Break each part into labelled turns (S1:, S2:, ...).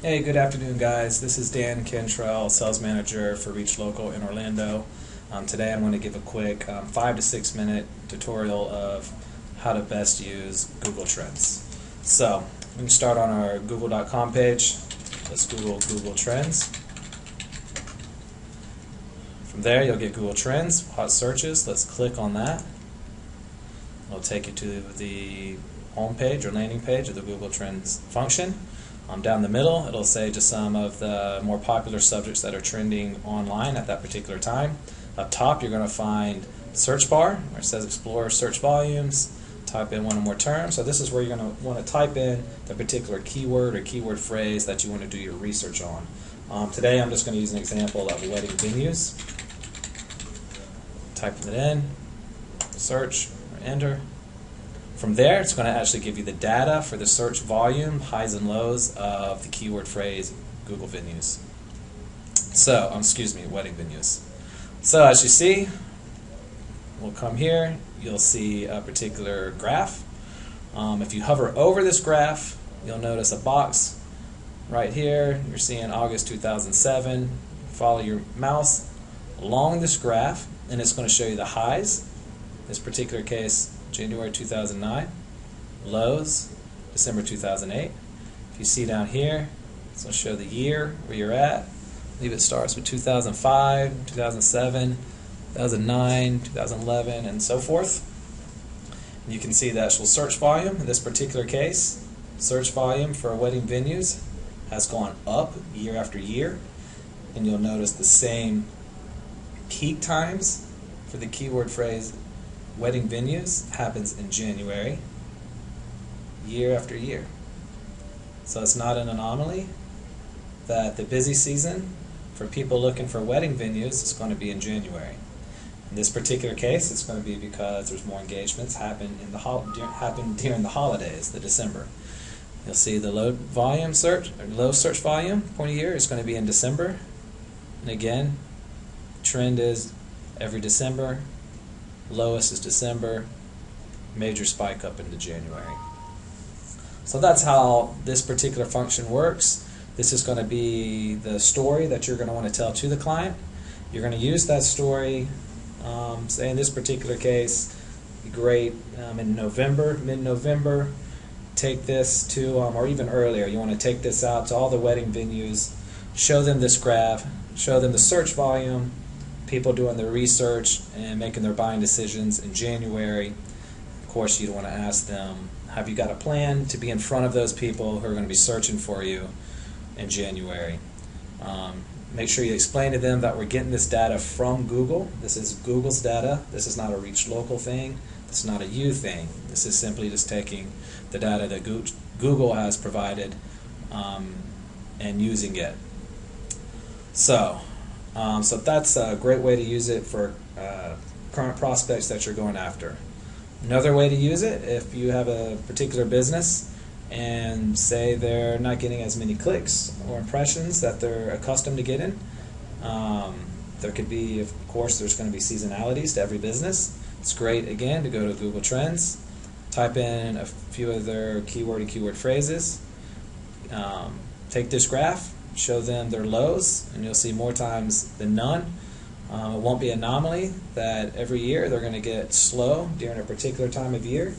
S1: Hey, good afternoon, guys. This is Dan Cantrell, Sales Manager for Reach Local in Orlando. Today I'm going to give a quick 5 to 6 minute tutorial of how to best use Google Trends. So, we can start on our google.com page. Let's Google Trends. From there, you'll get Google Trends, hot searches. Let's click on that. It'll take you to the home page or landing page of the Google Trends function. Down the middle, it'll say just some of the more popular subjects that are trending online at that particular time. Up top, you're going to find search bar where it says Explore Search Volumes. Type in one or more terms. So this is where you're going to want to type in the particular keyword or keyword phrase that you want to do your research on. Today, I'm just going to use an example of wedding venues. Typing it in, search, or enter. From there, it's going to actually give you the data for the search volume, highs and lows of the keyword phrase Google venues. So, wedding venues. So, as you see, we'll come here, you'll see a particular graph. If you hover over this graph, you'll notice a box right here. You're seeing August 2007. Follow your mouse along this graph, and it's going to show you the highs. In this particular case, January 2009, lows, December 2008. If you see down here, it's going to show the year where you're at. I believe it starts with 2005, 2007, 2009, 2011, and so forth. And you can see the actual search volume. In this particular case, search volume for wedding venues has gone up year after year. And you'll notice the same peak times for the keyword phrase wedding venues happens in January, year after year. So it's not an anomaly that the busy season for people looking for wedding venues is going to be in January. In this particular case, it's going to be because there's more engagements happen during the holidays, the December. You'll see the low search volume point of year is going to be in December. And again, trend is every December. Lowest is December, major spike up into January. So that's how this particular function works. This is going to be the story that you're going to want to tell to the client. You're going to use that story, say in this particular case, great in November, mid-November, take this to, or even earlier, you want to take this out to all the wedding venues, show them this graph, show them the search volume, people doing their research and making their buying decisions in January. Of course, you'd want to ask them, have you got a plan to be in front of those people who are going to be searching for you in January? Make sure you explain to them that we're getting this data from Google. This is Google's data. This is not a Reach Local thing. This is not a you thing. This is simply just taking the data that Google has provided and using it. So that's a great way to use it for current prospects that you're going after. Another way to use it, if you have a particular business and say they're not getting as many clicks or impressions that they're accustomed to getting, there could be, of course, there's going to be seasonalities to every business. It's great, again, to go to Google Trends, type in a few of their keyword and keyword phrases, take this graph, show them their lows, and you'll see more times than none. It won't be an anomaly that every year they're going to get slow during a particular time of year,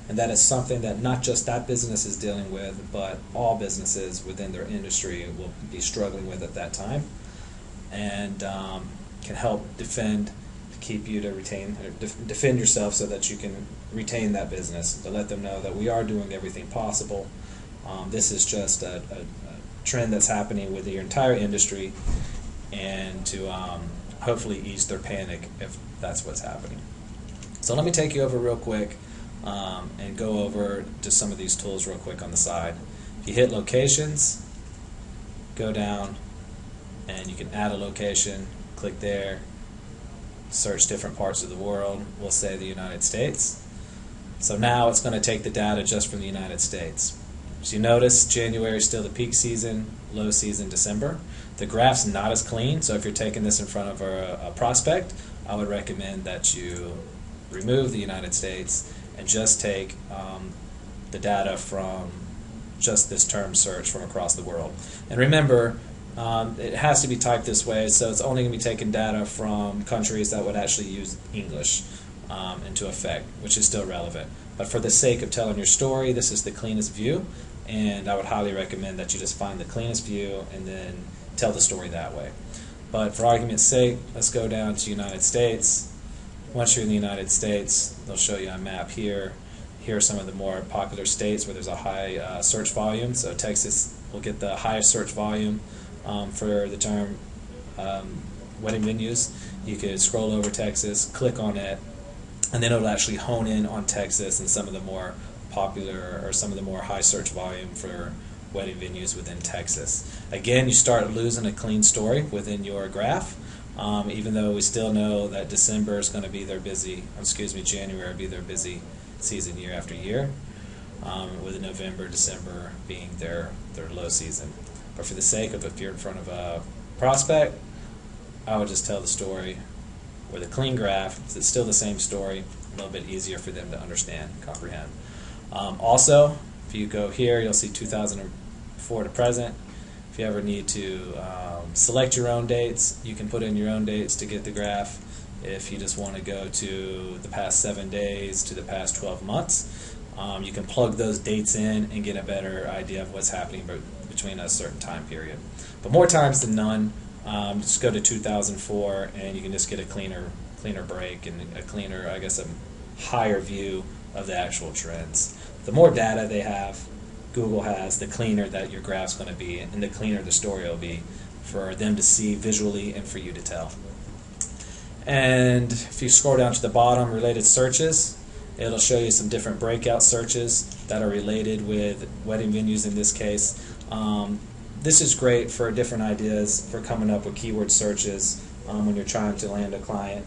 S1: and that is something that not just that business is dealing with, but all businesses within their industry will be struggling with at that time, and can help defend yourself so that you can retain that business, to let them know that we are doing everything possible. This is just a trend that's happening with the entire industry, and to hopefully ease their panic if that's what's happening. So let me take you over real quick and go over just some of these tools real quick on the side. If you hit locations, go down, and you can add a location, click there, search different parts of the world. We'll say the United States. So now it's going to take the data just from the United States. So you notice January is still the peak season, low season December. The graph's not as clean, so if you're taking this in front of a prospect, I would recommend that you remove the United States and just take the data from just this term search from across the world. And remember, it has to be typed this way, so it's only going to be taking data from countries that would actually use English into effect, which is still relevant. But for the sake of telling your story, this is the cleanest view, and I would highly recommend that you just find the cleanest view and then tell the story that way. But for argument's sake, let's go down to United States. Once you're in the United States, they'll show you a map here. Here are some of the more popular states where there's a high search volume. So Texas will get the highest search volume for the term wedding venues. You could scroll over Texas, click on it, and then it'll actually hone in on Texas and some of the more popular or some of the more high search volume for wedding venues within Texas. Again, you start losing a clean story within your graph, even though we still know that December is going to be their busy, January will be their busy season year after year, with November, December being their low season. But for the sake of if you're in front of a prospect, I would just tell the story with a clean graph. It's still the same story, a little bit easier for them to understand, comprehend. Also, if you go here, you'll see 2004 to present. If you ever need to select your own dates, you can put in your own dates to get the graph. If you just want to go to the past 7 days to the past 12 months, you can plug those dates in and get a better idea of what's happening between a certain time period. But more times than none, just go to 2004 and you can just get a cleaner break and a cleaner, I guess, a higher view of the actual trends. The more data they have, Google has, the cleaner that your graph's going to be, and the cleaner the story will be for them to see visually and for you to tell. And if you scroll down to the bottom, related searches, it'll show you some different breakout searches that are related with wedding venues in this case. This is great for different ideas for coming up with keyword searches when you're trying to land a client.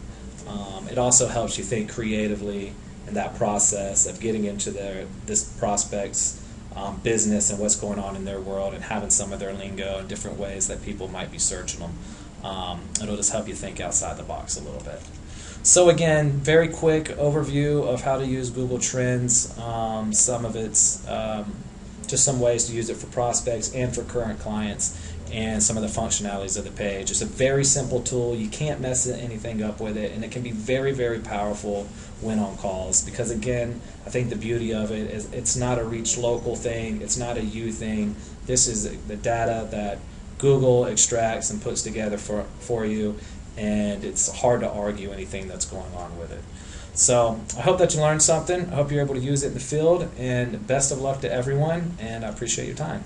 S1: It also helps you think creatively in that process of getting into this prospect's business and what's going on in their world and having some of their lingo and different ways that people might be searching them. It'll just help you think outside the box a little bit. So again, very quick overview of how to use Google Trends. Some of it's just some ways to use it for prospects and for current clients, and some of the functionalities of the page. It's a very simple tool. You can't mess anything up with it, and it can be very, very powerful when on calls, because again, I think the beauty of it is it's not a reach local thing, it's not a you thing. This is the data that Google extracts and puts together for you, and it's hard to argue anything that's going on with it. So I hope that you learned something. I hope you're able to use it in the field, and best of luck to everyone, and I appreciate your time.